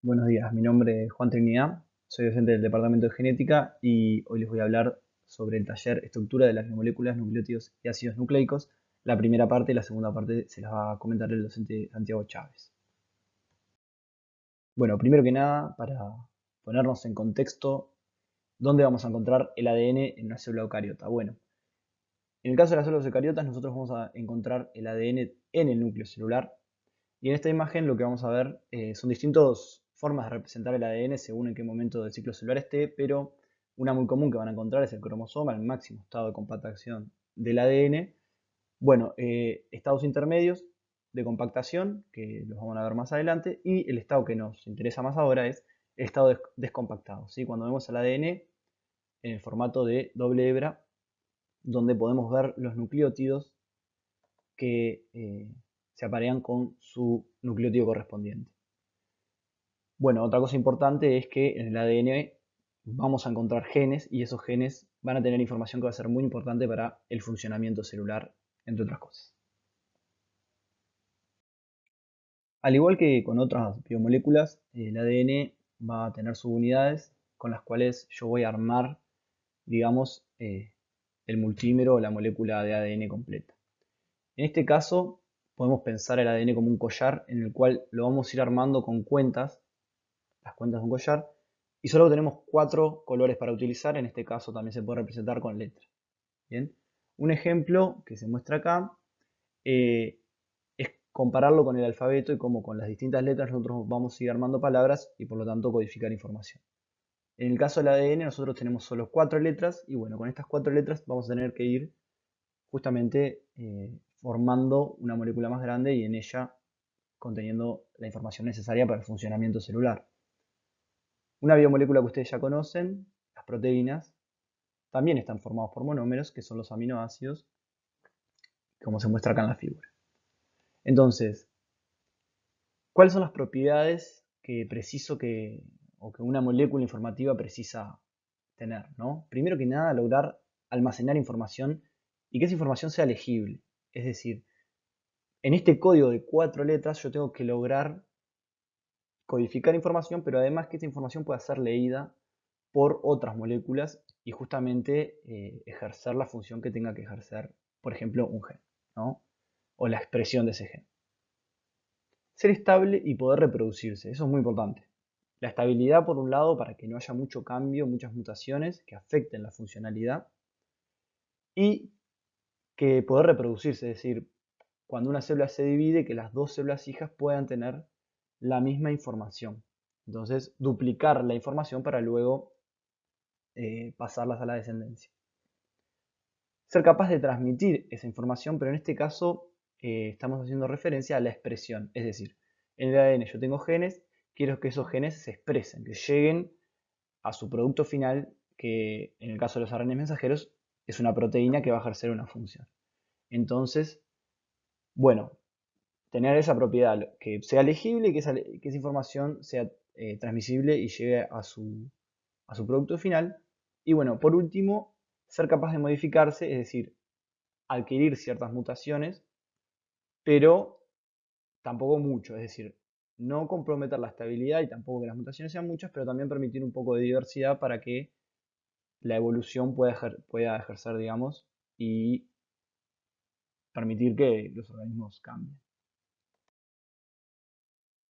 Buenos días, mi nombre es Juan Trinidad, soy docente del Departamento de Genética y hoy les voy a hablar sobre el taller Estructura de las biomoléculas, nucleótidos y ácidos nucleicos. La primera parte y la segunda parte se las va a comentar el docente Santiago Chávez. Bueno, primero que nada, para ponernos en contexto, ¿dónde vamos a encontrar el ADN en una célula eucariota? Bueno, en el caso de las células eucariotas nosotros vamos a encontrar el ADN en el núcleo celular. Y en esta imagen lo que vamos a ver son distintas formas de representar el ADN según en qué momento del ciclo celular esté, pero una muy común que van a encontrar es el cromosoma, el máximo estado de compactación del ADN. Bueno, estados intermedios de compactación, que los vamos a ver más adelante, y el estado que nos interesa más ahora es el estado descompactado, ¿sí? Cuando vemos el ADN en el formato de doble hebra, donde podemos ver los nucleótidos que se aparean con su nucleótido correspondiente. Bueno, otra cosa importante es que en el ADN vamos a encontrar genes y esos genes van a tener información que va a ser muy importante para el funcionamiento celular, entre otras cosas. Al igual que con otras biomoléculas, el ADN va a tener subunidades con las cuales yo voy a armar, digamos, el multímero o la molécula de ADN completa. En este caso, podemos pensar el ADN como un collar en el cual lo vamos a ir armando con cuentas, las cuentas de un collar, y solo tenemos 4 colores para utilizar. En este caso también se puede representar con letras. Bien, un ejemplo que se muestra acá eh, es compararlo con el alfabeto y cómo con las distintas letras nosotros vamos a ir armando palabras y por lo tanto codificar información. En el caso del ADN nosotros tenemos solo 4 letras y bueno, con estas 4 letras vamos a tener que ir justamente formando una molécula más grande y en ella conteniendo la información necesaria para el funcionamiento celular. Una biomolécula que ustedes ya conocen, las proteínas, también están formados por monómeros, que son los aminoácidos, como se muestra acá en la figura. Entonces, ¿cuáles son las propiedades que preciso o que una molécula informativa precisa tener, ¿no? Primero que nada, lograr almacenar información y que esa información sea legible. Es decir, en este código de 4 letras yo tengo que lograr codificar información, pero además que esta información pueda ser leída por otras moléculas y justamente ejercer la función que tenga que ejercer, por ejemplo, un gen, ¿no? O la expresión de ese gen. Ser estable y poder reproducirse, eso es muy importante. La estabilidad, por un lado, para que no haya mucho cambio, muchas mutaciones que afecten la funcionalidad y que poder reproducirse, es decir, cuando una célula se divide, que las dos células hijas puedan tener la misma información. Entonces, duplicar la información para luego pasarlas a la descendencia. Ser capaz de transmitir esa información, pero en este caso estamos haciendo referencia a la expresión. Es decir, en el ADN yo tengo genes, quiero que esos genes se expresen, que lleguen a su producto final, que en el caso de los ARN mensajeros es una proteína que va a ejercer una función. Entonces, bueno, tener esa propiedad, que sea legible y que esa información sea transmisible y llegue a su producto final. Y bueno, por último, ser capaz de modificarse, es decir, adquirir ciertas mutaciones, pero tampoco mucho, es decir, no comprometer la estabilidad y tampoco que las mutaciones sean muchas, pero también permitir un poco de diversidad para que la evolución pueda ejercer, digamos, y permitir que los organismos cambien.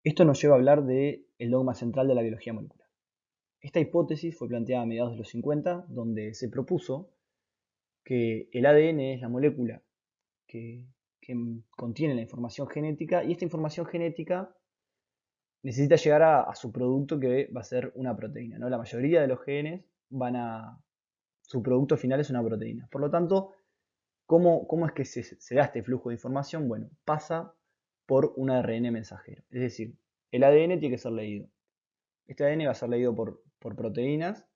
Esto nos lleva a hablar del dogma central de la biología molecular. Esta hipótesis fue planteada a mediados de los 50, donde se propuso que el ADN es la molécula que, que contiene la información genética y esta información genética necesita llegar a su producto que va a ser una proteína, ¿no? La mayoría de los genes su producto final es una proteína. Por lo tanto, ¿cómo es que se da este flujo de información? Bueno, pasa por un ARN mensajero. Es decir, el ADN tiene que ser leído. Este ADN va a ser leído por proteínas,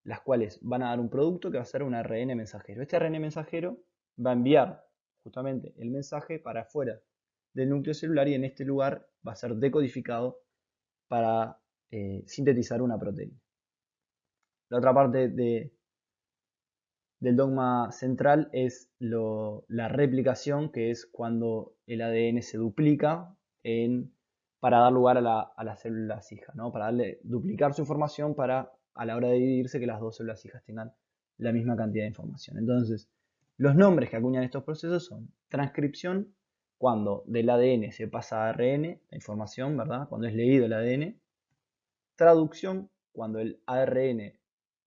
las cuales van a dar un producto que va a ser un ARN mensajero. Este ARN mensajero va a enviar justamente el mensaje para afuera del núcleo celular y en este lugar va a ser decodificado para sintetizar una proteína. La otra parte del dogma central es la replicación, que es cuando el ADN se duplica en para dar lugar a las células hijas, ¿no? Para duplicar su información para, a la hora de dividirse, que las dos células hijas tengan la misma cantidad de información. Entonces, los nombres que acuñan estos procesos son transcripción, cuando del ADN se pasa a ARN, la información, ¿verdad? Cuando es leído el ADN. Traducción, cuando el ARN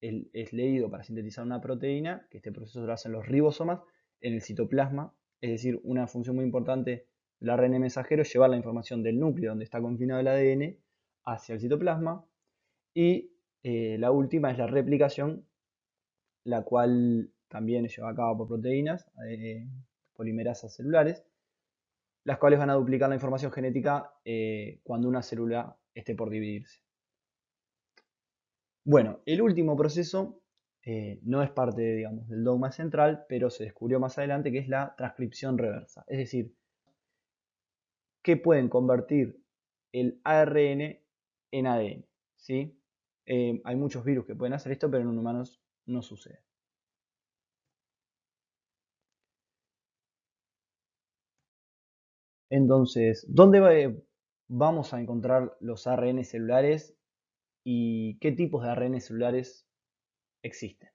es leído para sintetizar una proteína, que este proceso lo hacen los ribosomas en el citoplasma. Es decir, una función muy importante del ARN mensajero es llevar la información del núcleo donde está confinado el ADN hacia el citoplasma. Y la última es la replicación, la cual también es llevada a cabo por proteínas, polimerasas celulares, las cuales van a duplicar la información genética cuando una célula esté por dividirse. Bueno, el último proceso no es parte, digamos, del dogma central, pero se descubrió más adelante, que es la transcripción reversa. Es decir, que pueden convertir el ARN en ADN, ¿sí? Hay muchos virus que pueden hacer esto, pero en humanos no sucede. Entonces, ¿dónde vamos a encontrar los ARN celulares y qué tipos de ARN celulares existen?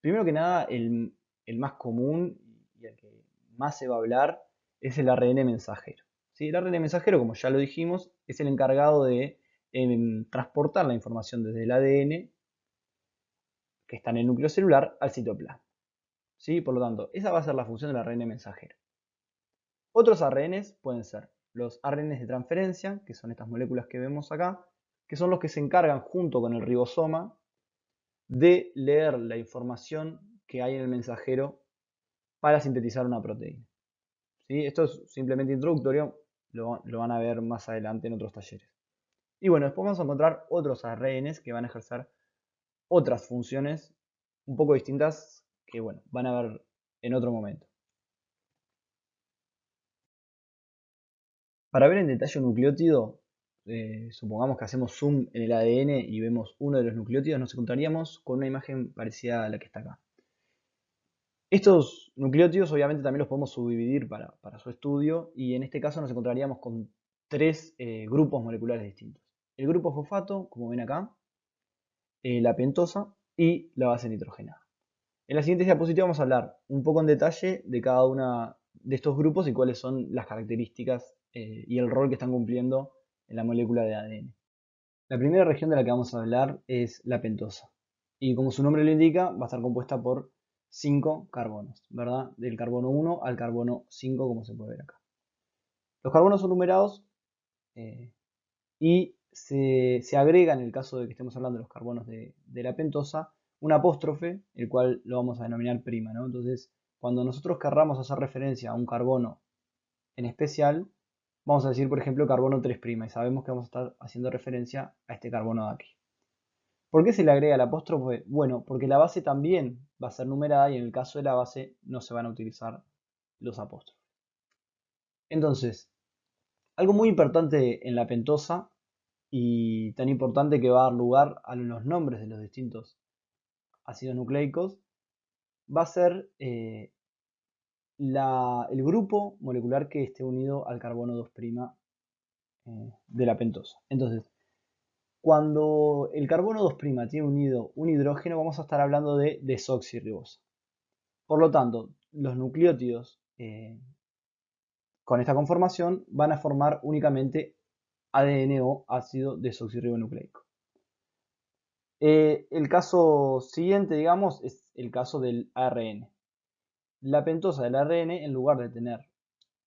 Primero que nada, el más común y el que más se va a hablar es el ARN mensajero. ¿Sí? El ARN mensajero, como ya lo dijimos, es el encargado de transportar la información desde el ADN, que está en el núcleo celular, al citoplasma. ¿Sí? Por lo tanto, esa va a ser la función del ARN mensajero. Otros ARNs pueden ser los ARNs de transferencia, que son estas moléculas que vemos acá, que son los que se encargan junto con el ribosoma de leer la información que hay en el mensajero para sintetizar una proteína. ¿Sí? Esto es simplemente introductorio, lo van a ver más adelante en otros talleres. Y bueno, después vamos a encontrar otros ARNs que van a ejercer otras funciones un poco distintas que bueno, van a ver en otro momento. Para ver en detalle un nucleótido, supongamos que hacemos zoom en el ADN y vemos uno de los nucleótidos, nos encontraríamos con una imagen parecida a la que está acá. Estos nucleótidos obviamente también los podemos subdividir para su estudio, y en este caso nos encontraríamos con tres grupos moleculares distintos. El grupo fosfato, como ven acá, la pentosa y la base nitrogenada. En la siguiente diapositiva vamos a hablar un poco en detalle de cada uno de estos grupos y cuáles son las características y el rol que están cumpliendo en la molécula de ADN. La primera región de la que vamos a hablar es la pentosa. Y como su nombre lo indica, va a estar compuesta por 5 carbonos, ¿verdad? Del carbono 1 al carbono 5, como se puede ver acá. Los carbonos son numerados y se agrega, en el caso de que estemos hablando de los carbonos de la pentosa, un apóstrofe, el cual lo vamos a denominar prima, ¿no? Entonces, cuando nosotros querramos hacer referencia a un carbono en especial, vamos a decir, por ejemplo, carbono 3' y sabemos que vamos a estar haciendo referencia a este carbono de aquí. ¿Por qué se le agrega el apóstrofe? Bueno, porque la base también va a ser numerada y en el caso de la base no se van a utilizar los apóstrofes. Entonces, algo muy importante en la pentosa y tan importante que va a dar lugar a los nombres de los distintos ácidos nucleicos va a ser el grupo molecular que esté unido al carbono 2' de la pentosa. Entonces, cuando el carbono 2' tiene unido un hidrógeno, vamos a estar hablando de desoxirribosa. Por lo tanto, los nucleótidos con esta conformación van a formar únicamente ADN o ácido desoxirribonucleico. El caso siguiente, digamos, es el caso del ARN. La pentosa del ARN, en lugar de tener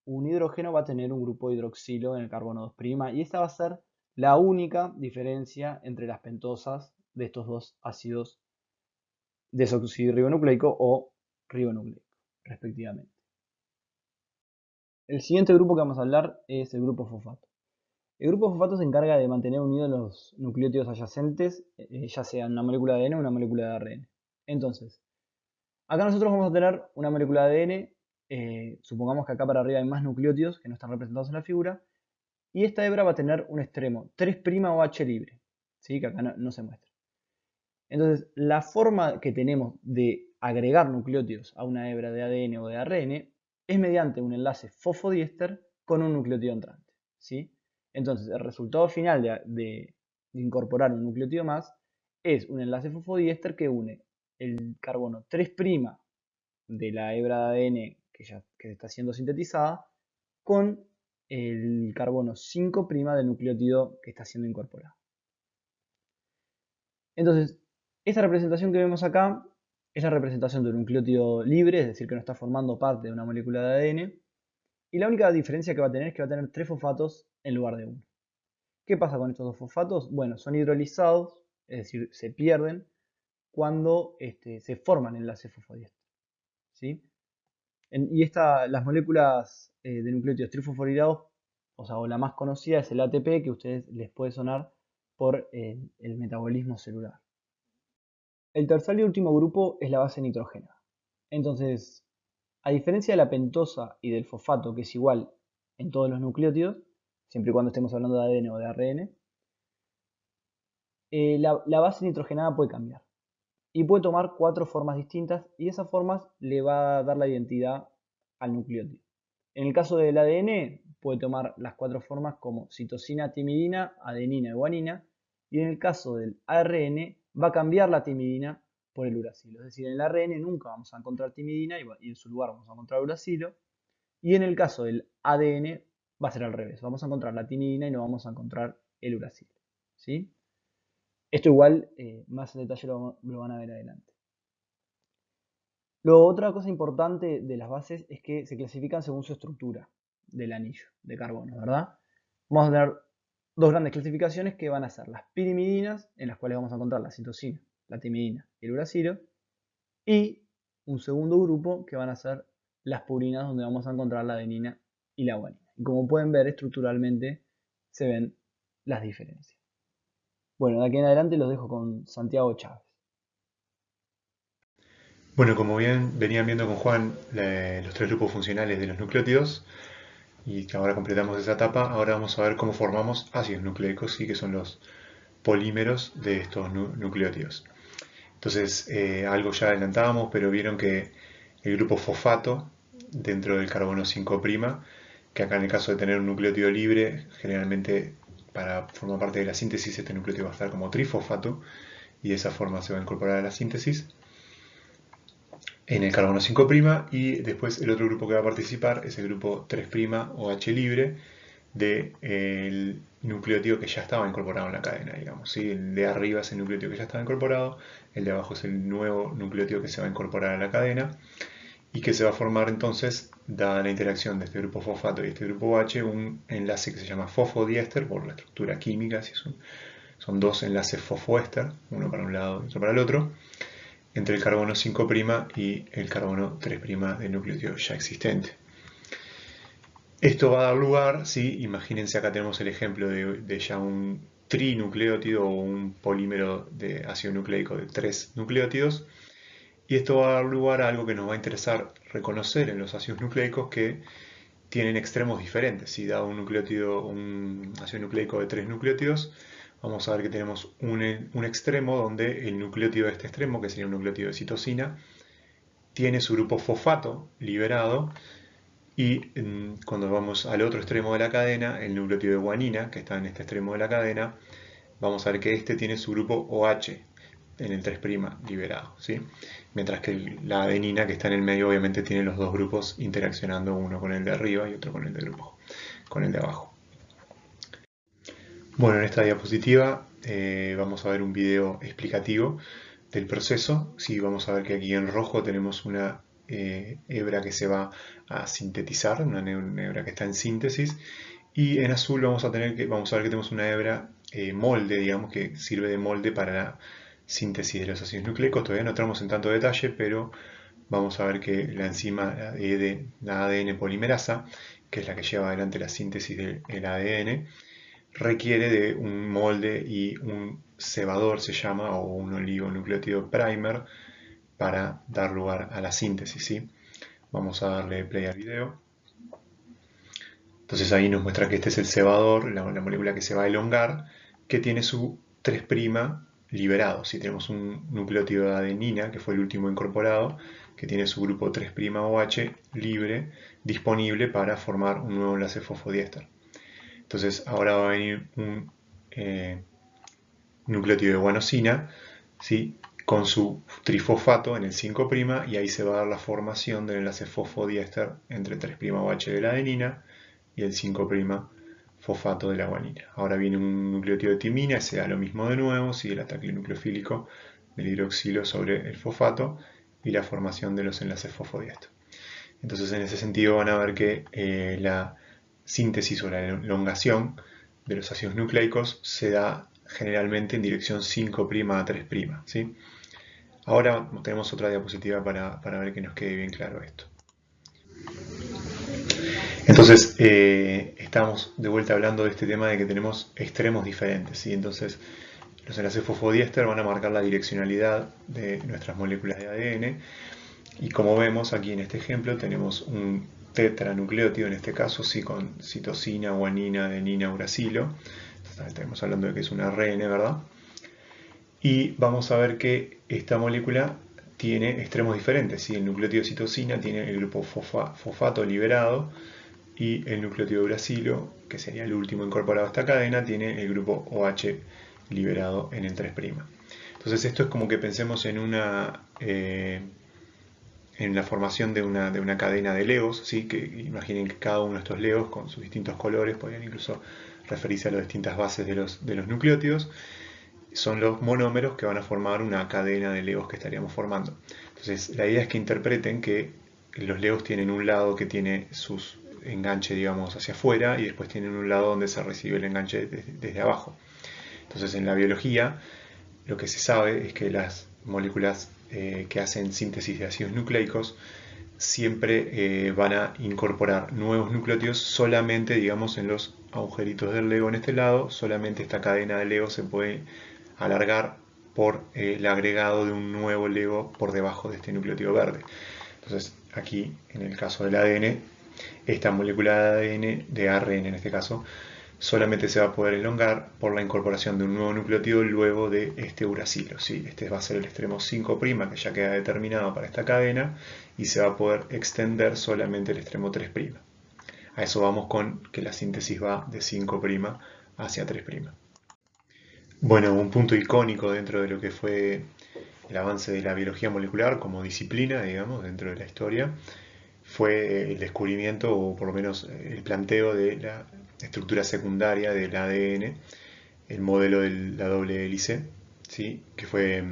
un hidrógeno, va a tener un grupo hidroxilo en el carbono 2', y esta va a ser la única diferencia entre las pentosas de estos dos ácidos desoxirribonucleico o ribonucleico, respectivamente. El siguiente grupo que vamos a hablar es el grupo fosfato. El grupo fosfato se encarga de mantener unidos los nucleótidos adyacentes, ya sea una molécula de ADN o una molécula de ARN. Entonces, acá nosotros vamos a tener una molécula de ADN, supongamos que acá para arriba hay más nucleótidos que no están representados en la figura, y esta hebra va a tener un extremo 3' o H libre, ¿sí? Que acá no se muestra. Entonces, la forma que tenemos de agregar nucleótidos a una hebra de ADN o de ARN es mediante un enlace fosfodiéster con un nucleótido entrante, ¿sí? Entonces, el resultado final de incorporar un nucleótido más es un enlace fosfodiéster que une el carbono 3' de la hebra de ADN que está siendo sintetizada con el carbono 5' del nucleótido que está siendo incorporado. Entonces, esta representación que vemos acá es la representación de un nucleótido libre, es decir, que no está formando parte de una molécula de ADN, y la única diferencia que va a tener es que va a tener 3 fosfatos en lugar de uno. ¿Qué pasa con estos dos fosfatos? Bueno, son hidrolizados, es decir, se pierden cuando se forman enlaces fosfodiéster, ¿sí? Las moléculas de nucleótidos trifosforilados, o la más conocida es el ATP, que a ustedes les puede sonar por el metabolismo celular. El tercer y último grupo es la base nitrogenada. Entonces, a diferencia de la pentosa y del fosfato, que es igual en todos los nucleótidos, siempre y cuando estemos hablando de ADN o de ARN, la base nitrogenada puede cambiar y puede tomar 4 formas distintas y esas formas le va a dar la identidad al nucleótido. En el caso del ADN puede tomar las 4 formas como citosina, timidina, adenina y guanina, y en el caso del ARN va a cambiar la timidina por el uracilo. Es decir, en el ARN nunca vamos a encontrar timidina y en su lugar vamos a encontrar uracilo, y en el caso del ADN va a ser al revés. Vamos a encontrar la timidina y no vamos a encontrar el uracilo, ¿sí? Esto igual, más en detalle lo van a ver adelante. Otra cosa importante de las bases es que se clasifican según su estructura del anillo de carbono, ¿verdad? Vamos a tener dos grandes clasificaciones que van a ser las pirimidinas, en las cuales vamos a encontrar la citosina, la timidina y el uracilo, y un segundo grupo que van a ser las purinas, donde vamos a encontrar la adenina y la guanina. Y como pueden ver, estructuralmente se ven las diferencias. Bueno, de aquí en adelante los dejo con Santiago Chávez. Bueno, como bien venían viendo con Juan los tres grupos funcionales de los nucleótidos, y que ahora completamos esa etapa, ahora vamos a ver cómo formamos ácidos nucleicos, ¿sí? Que son los polímeros de estos nucleótidos. Entonces, algo ya adelantábamos, pero vieron que el grupo fosfato dentro del carbono 5', que acá en el caso de tener un nucleótido libre, generalmente para formar parte de la síntesis este nucleótido va a estar como trifosfato y de esa forma se va a incorporar a la síntesis en el carbono 5' y después el otro grupo que va a participar es el grupo 3' o H libre del nucleótido que ya estaba incorporado en la cadena, digamos. ¿Sí? El de arriba es el nucleótido que ya estaba incorporado, el de abajo es el nuevo nucleótido que se va a incorporar a la cadena y que se va a formar entonces, dada la interacción de este grupo fosfato y este grupo H, un enlace que se llama fosfodiéster por la estructura química, son dos enlaces fosfoéster, uno para un lado y otro para el otro, entre el carbono 5' y el carbono 3' del nucleótido ya existente. Esto va a dar lugar, ¿sí? Imagínense acá tenemos el ejemplo de ya un trinucleótido o un polímero de ácido nucleico de 3 nucleótidos, y esto va a dar lugar a algo que nos va a interesar reconocer en los ácidos nucleicos que tienen extremos diferentes. Si da un nucleótido, un ácido nucleico de 3 nucleótidos, vamos a ver que tenemos un extremo donde el nucleótido de este extremo, que sería un nucleótido de citosina, tiene su grupo fosfato liberado y cuando vamos al otro extremo de la cadena, el nucleótido de guanina, que está en este extremo de la cadena, vamos a ver que este tiene su grupo OH en el 3' liberado, ¿sí? Mientras que la adenina, que está en el medio, obviamente tiene los dos grupos interaccionando, uno con el de arriba y otro con el de grupo, con el de abajo. Bueno, en esta diapositiva vamos a ver un video explicativo del proceso. Sí, vamos a ver que aquí en rojo tenemos una hebra que se va a sintetizar, una hebra que está en síntesis, y en azul vamos a ver que tenemos una hebra molde, digamos, que sirve de molde para la síntesis de los ácidos nucleicos. Todavía no entramos en tanto detalle, pero vamos a ver que la enzima la ADN polimerasa, que es la que lleva adelante la síntesis del ADN, requiere de un molde y un cebador, se llama, o un oligonucleótido primer, para dar lugar a la síntesis, ¿sí? Vamos a darle play al video. Entonces ahí nos muestra que este es el cebador, la molécula que se va a elongar, que tiene su 3' liberado. Si tenemos un nucleótido de adenina, que fue el último incorporado, que tiene su grupo 3' OH libre, disponible para formar un nuevo enlace fosfodiéster. Entonces ahora va a venir un nucleótido de guanosina, ¿sí? Con su trifosfato en el 5' y ahí se va a dar la formación del enlace fosfodiéster entre 3'OH de la adenina y el 5' fosfato de la guanina. Ahora viene un nucleótido de timina, se da lo mismo de nuevo, sigue el ataque nucleofílico del hidroxilo sobre el fosfato y la formación de los enlaces fosfodiéster. Entonces en ese sentido van a ver que la síntesis o la elongación de los ácidos nucleicos se da generalmente en dirección 5' a 3', ¿sí? Ahora tenemos otra diapositiva para ver que nos quede bien claro esto. Entonces, estamos de vuelta hablando de este tema de que tenemos extremos diferentes, ¿sí? Entonces, los enlaces fosfodiéster van a marcar la direccionalidad de nuestras moléculas de ADN y como vemos aquí en este ejemplo tenemos un tetranucleótido, en este caso sí, con citosina, guanina, adenina, uracilo. Estamos hablando de que es un ARN, ¿verdad? Y vamos a ver que esta molécula tiene extremos diferentes, ¿sí? El nucleótido de citosina tiene el grupo fosfato liberado y el nucleótido de uracilo, que sería el último incorporado a esta cadena, tiene el grupo OH liberado en el 3'. Entonces esto es como que pensemos en en la formación de una cadena de legos, ¿sí? Que imaginen que cada uno de estos legos con sus distintos colores, podrían incluso referirse a las distintas bases de los nucleótidos, son los monómeros que van a formar una cadena de legos que estaríamos formando. Entonces la idea es que interpreten que los legos tienen un lado que tiene sus enganche, digamos, hacia afuera y después tienen un lado donde se recibe el enganche desde abajo. Entonces en la biología lo que se sabe es que las moléculas que hacen síntesis de ácidos nucleicos siempre van a incorporar nuevos nucleótidos solamente, digamos, en los agujeritos del Lego en este lado, solamente esta cadena de Lego se puede alargar por el agregado de un nuevo Lego por debajo de este nucleótido verde. Entonces, aquí, en el caso del ADN, esta molécula de ADN, de ARN en este caso, solamente se va a poder elongar por la incorporación de un nuevo nucleótido luego de este uracilo. ¿Sí? Este va a ser el extremo 5', que ya queda determinado para esta cadena, y se va a poder extender solamente el extremo 3'. A eso vamos con que la síntesis va de 5' hacia 3'. Bueno, un punto icónico dentro de lo que fue el avance de la biología molecular como disciplina, digamos, dentro de la historia, fue el descubrimiento, o por lo menos el planteo de la estructura secundaria del ADN, el modelo de la doble hélice, ¿sí? Que fue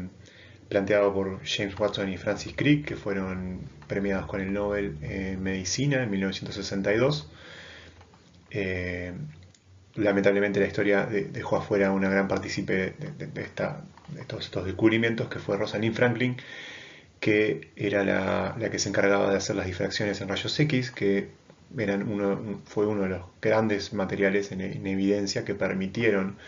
planteado por James Watson y Francis Crick, que fueron premiados con el Nobel en Medicina en 1962. Lamentablemente la historia dejó afuera una gran partícipe de todos estos descubrimientos, que fue Rosalind Franklin, que era la que se encargaba de hacer las difracciones en rayos X, que fue uno de los grandes materiales en evidencia que permitieron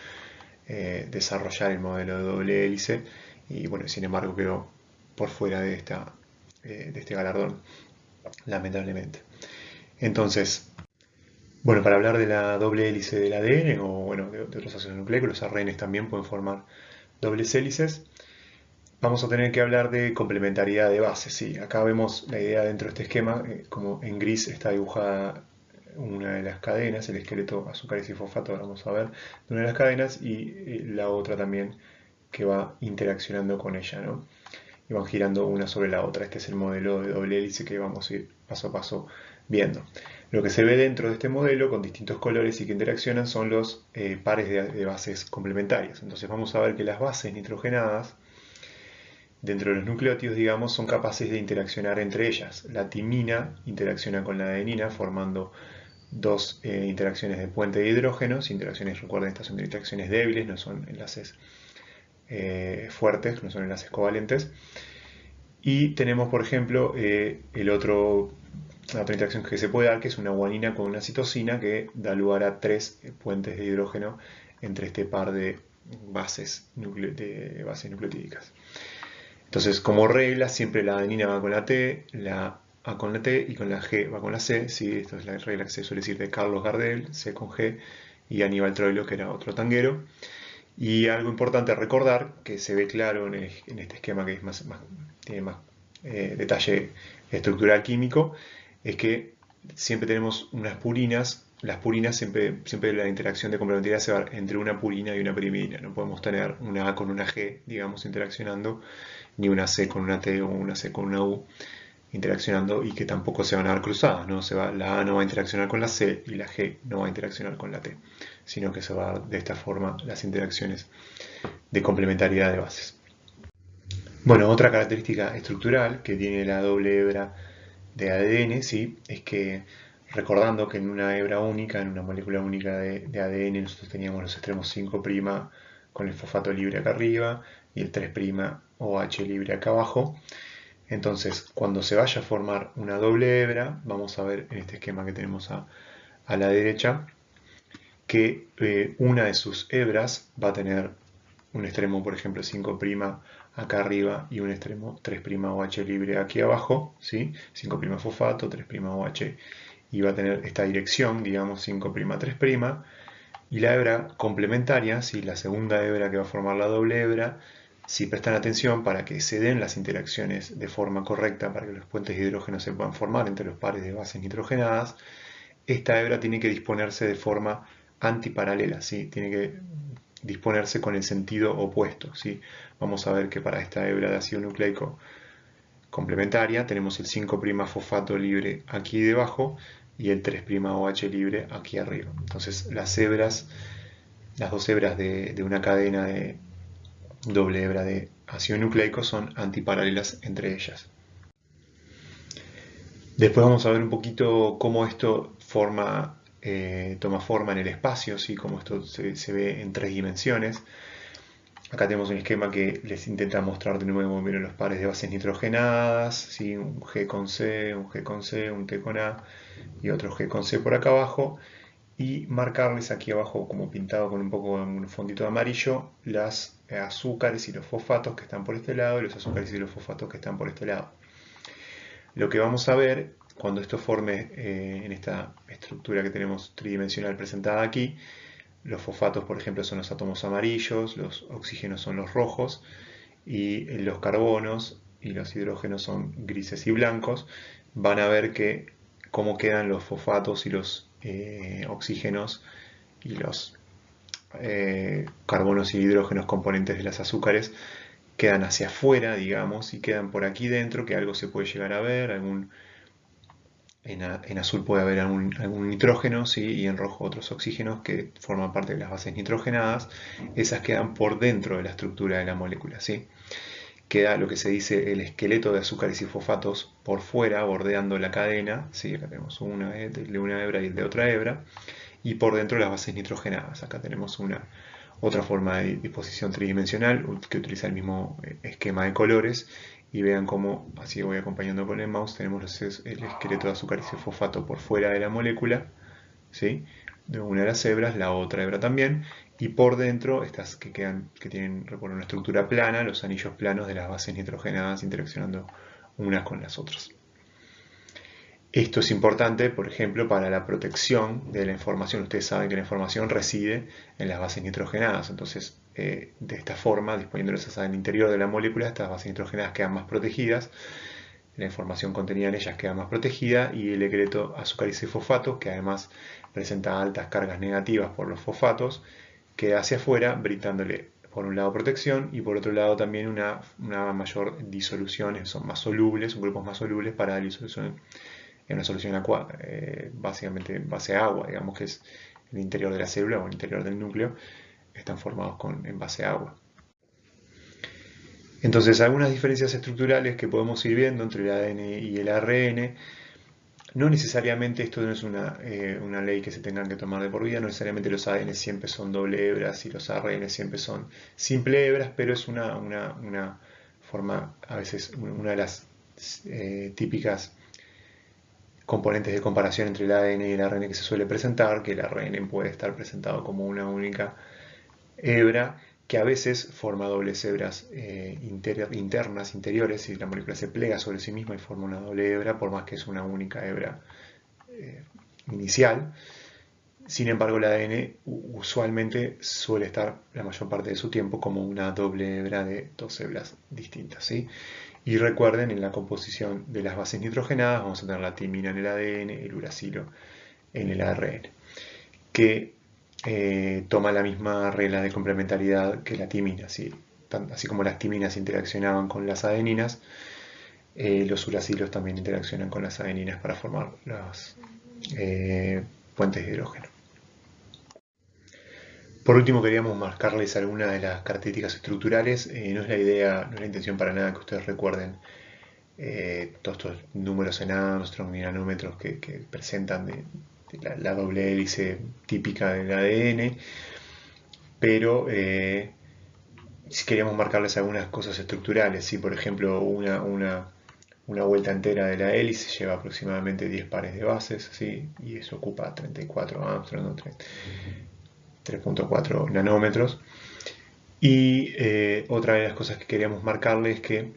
desarrollar el modelo de doble hélice, y bueno, sin embargo quedó por fuera de este galardón, lamentablemente. Entonces, bueno, para hablar de la doble hélice del ADN, o bueno, de otros ácidos nucleicos, los ARNs también pueden formar dobles hélices. Vamos a tener que hablar de complementariedad de bases. Sí, acá vemos la idea dentro de este esquema, como en gris está dibujada una de las cadenas, el esqueleto azúcares y fosfato, vamos a ver, de una de las cadenas, y la otra también que va interaccionando con ella, ¿no? Y van girando una sobre la otra. Este es el modelo de doble hélice que vamos a ir paso a paso viendo. Lo que se ve dentro de este modelo con distintos colores y que interaccionan son los pares de bases complementarias. Entonces vamos a ver que las bases nitrogenadas dentro de los nucleótidos, digamos, son capaces de interaccionar entre ellas. La timina interacciona con la adenina formando dos interacciones de puente de hidrógenos. Interacciones, recuerden, estas son interacciones débiles, no son enlaces fuertes, no son enlaces covalentes. Y tenemos, por ejemplo, la otra interacción que se puede dar, que es una guanina con una citosina, que da lugar a tres puentes de hidrógeno entre este par de bases nucleotídicas. Entonces, como regla, siempre la adenina va con la T, la A con la T y con la G va con la C. ¿Sí? Esta es la regla que se suele decir de Carlos Gardel, C con G, y Aníbal Troilo, que era otro tanguero. Y algo importante a recordar, que se ve claro en este esquema, que es tiene más detalle estructural químico, es que siempre tenemos unas purinas las purinas siempre la interacción de complementariedad se va entre una purina y una pirimidina. No podemos tener una A con una G, digamos, interaccionando, ni una C con una T o una C con una U interaccionando y que tampoco se van a dar cruzadas, ¿no? La A no va a interaccionar con la C y la G no va a interaccionar con la T, sino que se va a dar de esta forma las interacciones de complementariedad de bases. Bueno, otra característica estructural que tiene la doble hebra de ADN, ¿sí? Es que recordando que en una hebra única, en una molécula única de ADN, nosotros teníamos los extremos 5' con el fosfato libre acá arriba y el 3' OH libre acá abajo. Entonces, cuando se vaya a formar una doble hebra, vamos a ver en este esquema que tenemos a la derecha, que una de sus hebras va a tener un extremo, por ejemplo, 5' acá arriba y un extremo 3' OH libre aquí abajo, ¿sí? 5' fosfato, 3' OH, y va a tener esta dirección, digamos, 5' 3', y la hebra complementaria, ¿sí? La segunda hebra que va a formar la doble hebra, si prestan atención para que se den las interacciones de forma correcta, para que los puentes de hidrógeno se puedan formar entre los pares de bases nitrogenadas, esta hebra tiene que disponerse de forma antiparalela, ¿sí? Tiene que disponerse con el sentido opuesto, ¿sí? Vamos a ver que para esta hebra de ácido nucleico complementaria tenemos el 5' fosfato libre aquí debajo y el 3' OH libre aquí arriba. Entonces las dos hebras de una cadena de doble hebra de ácido nucleico son antiparalelas entre ellas. Después vamos a ver un poquito cómo esto toma forma en el espacio, ¿sí? Cómo esto se ve en 3 dimensiones. Acá tenemos un esquema que les intenta mostrar de nuevo los pares de bases nitrogenadas, ¿sí? Un G con C, un G con C, un T con A y otro G con C por acá abajo, y marcarles aquí abajo, como pintado con un poco de un fondito de amarillo, las azúcares y los fosfatos que están por este lado y los azúcares y los fosfatos que están por este lado. Lo que vamos a ver cuando esto forme en esta estructura que tenemos tridimensional presentada aquí, los fosfatos, por ejemplo, son los átomos amarillos, los oxígenos son los rojos, y los carbonos y los hidrógenos son grises y blancos. Van a ver que cómo quedan los fosfatos y los oxígenos y los carbonos y hidrógenos componentes de las azúcares quedan hacia afuera, digamos, y quedan por aquí dentro, que algo se puede llegar a ver, en azul puede haber algún nitrógeno, ¿sí? Y en rojo otros oxígenos que forman parte de las bases nitrogenadas. Esas quedan por dentro de la estructura de la molécula, ¿sí? Queda lo que se dice el esqueleto de azúcares y fosfatos por fuera, bordeando la cadena, ¿sí? Acá tenemos una de una hebra y el de otra hebra, y por dentro las bases nitrogenadas. Acá tenemos otra forma de disposición tridimensional que utiliza el mismo esquema de colores, y vean cómo, así voy acompañando con el mouse, tenemos el esqueleto de azúcares y fosfato por fuera de la molécula, ¿sí? De una de las hebras, la otra hebra también, y por dentro estas que tienen una estructura plana, los anillos planos de las bases nitrogenadas interaccionando unas con las otras. Esto es importante, por ejemplo, para la protección de la información. Ustedes saben que la información reside en las bases nitrogenadas, entonces de esta forma, disponiéndolas hacia el interior de la molécula, estas bases nitrogenadas quedan más protegidas, la información contenida en ellas queda más protegida, y el esqueleto azúcares y fosfatos, que además presenta altas cargas negativas por los fosfatos, queda hacia afuera, brindándole por un lado protección y por otro lado también una mayor disolución, son más solubles, son grupos más solubles para la disolución en una solución acuosa, básicamente en base a agua, digamos que es el interior de la célula o el interior del núcleo, están formados en base a agua. Entonces, algunas diferencias estructurales que podemos ir viendo entre el ADN y el ARN. No necesariamente, esto no es una ley que se tengan que tomar de por vida, no necesariamente los ADN siempre son doble hebras y los ARN siempre son simple hebras, pero es una forma, a veces, una de las típicas componentes de comparación entre el ADN y el ARN que se suele presentar, que el ARN puede estar presentado como una única hebra, que a veces forma dobles hebras internas, interiores, y la molécula se plega sobre sí misma y forma una doble hebra, por más que es una única hebra inicial. Sin embargo, el ADN usualmente suele estar la mayor parte de su tiempo como una doble hebra de dos hebras distintas, ¿sí? Y recuerden, en la composición de las bases nitrogenadas vamos a tener la timina en el ADN, el uracilo en el ARN, que toma la misma regla de complementariedad que la timina. Así como las timinas interaccionaban con las adeninas, los uracilos también interaccionan con las adeninas para formar las puentes de hidrógeno. Por último, queríamos marcarles algunas de las características estructurales. No es la idea, no es la intención para nada que ustedes recuerden todos estos números en Armstrong y nanómetros que presentan de la doble hélice típica del ADN, pero si queríamos marcarles algunas cosas estructurales. Por ejemplo, una vuelta entera de la hélice lleva aproximadamente 10 pares de bases, ¿sí? Y eso ocupa 34 Armstrong, ¿no? 3.4 nanómetros. Y otra de las cosas que queríamos marcarles es que,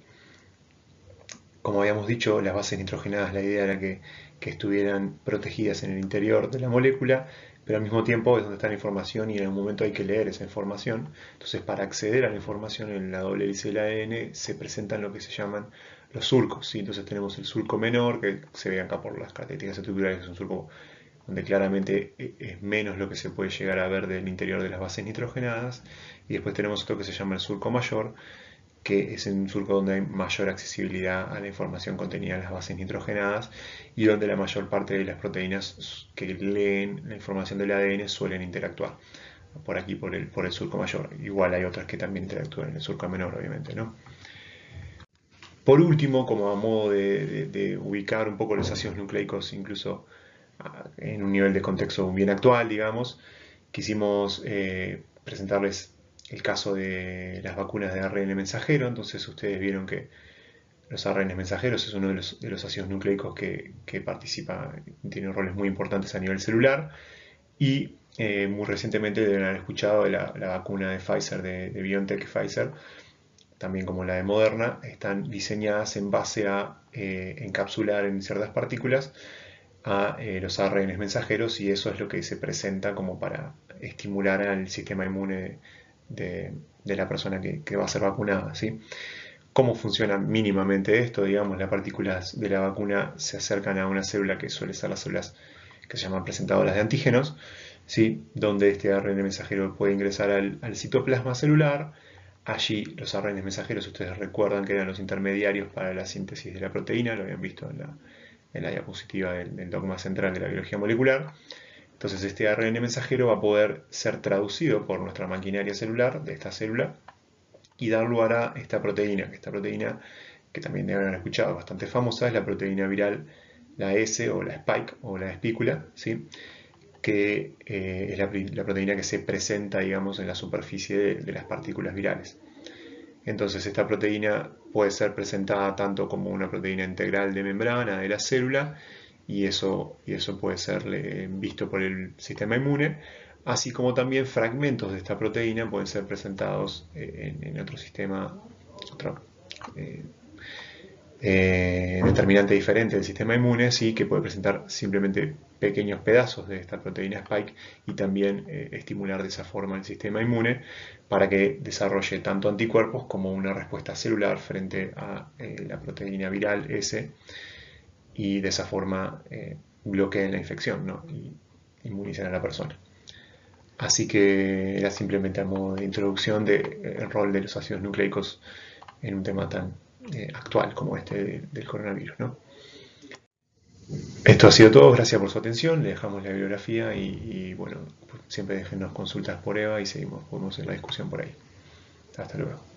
como habíamos dicho, las bases nitrogenadas, la idea era que estuvieran protegidas en el interior de la molécula, pero al mismo tiempo es donde está la información y en algún momento hay que leer esa información. Entonces, para acceder a la información en la doble hélice del ADN se presentan lo que se llaman los surcos, ¿sí? Entonces tenemos el surco menor, que se ve acá por las características estructurales, que es un surco donde claramente es menos lo que se puede llegar a ver del interior de las bases nitrogenadas, y después tenemos otro que se llama el surco mayor, que es un surco donde hay mayor accesibilidad a la información contenida en las bases nitrogenadas y donde la mayor parte de las proteínas que leen la información del ADN suelen interactuar. Por aquí, por el surco mayor. Igual hay otras que también interactúan en el surco menor, obviamente, ¿no? Por último, como a modo de ubicar un poco los ácidos nucleicos, incluso en un nivel de contexto bien actual, digamos, quisimos presentarles el caso de las vacunas de ARN mensajero. Entonces ustedes vieron que los ARN mensajeros es uno de los ácidos nucleicos que participa, tiene roles muy importantes a nivel celular, y muy recientemente deben haber escuchado de la vacuna de Pfizer, de BioNTech y Pfizer, también como la de Moderna, están diseñadas en base a encapsular en ciertas partículas a los ARN mensajeros, y eso es lo que se presenta como para estimular al sistema inmune de la persona que va a ser vacunada, ¿sí? ¿Cómo funciona mínimamente esto? Digamos, las partículas de la vacuna se acercan a una célula que suele ser las células que se llaman presentadoras de antígenos, ¿sí? Donde este ARN mensajero puede ingresar al citoplasma celular. Allí los ARN mensajeros, ustedes recuerdan que eran los intermediarios para la síntesis de la proteína, lo habían visto en la diapositiva del dogma central de la biología molecular. Entonces este ARN mensajero va a poder ser traducido por nuestra maquinaria celular de esta célula y dar lugar a esta proteína, que también deben haber escuchado, bastante famosa, es la proteína viral, la S o la spike o la espícula, ¿sí? Que es la proteína que se presenta, digamos, en la superficie de las partículas virales. Entonces esta proteína puede ser presentada tanto como una proteína integral de membrana de la célula, y eso puede ser visto por el sistema inmune, así como también fragmentos de esta proteína pueden ser presentados en otro sistema, otro determinante diferente del sistema inmune, sí, que puede presentar simplemente pequeños pedazos de esta proteína spike y también estimular de esa forma el sistema inmune para que desarrolle tanto anticuerpos como una respuesta celular frente a la proteína viral S, y de esa forma bloqueen la infección, ¿no? Y inmunicen a la persona. Así que era simplemente a modo de introducción del rol de los ácidos nucleicos en un tema tan actual como este del coronavirus, ¿no? Esto ha sido todo, gracias por su atención, le dejamos la bibliografía y bueno, siempre déjenos consultas por EVA y podemos hacer la discusión por ahí. Hasta luego.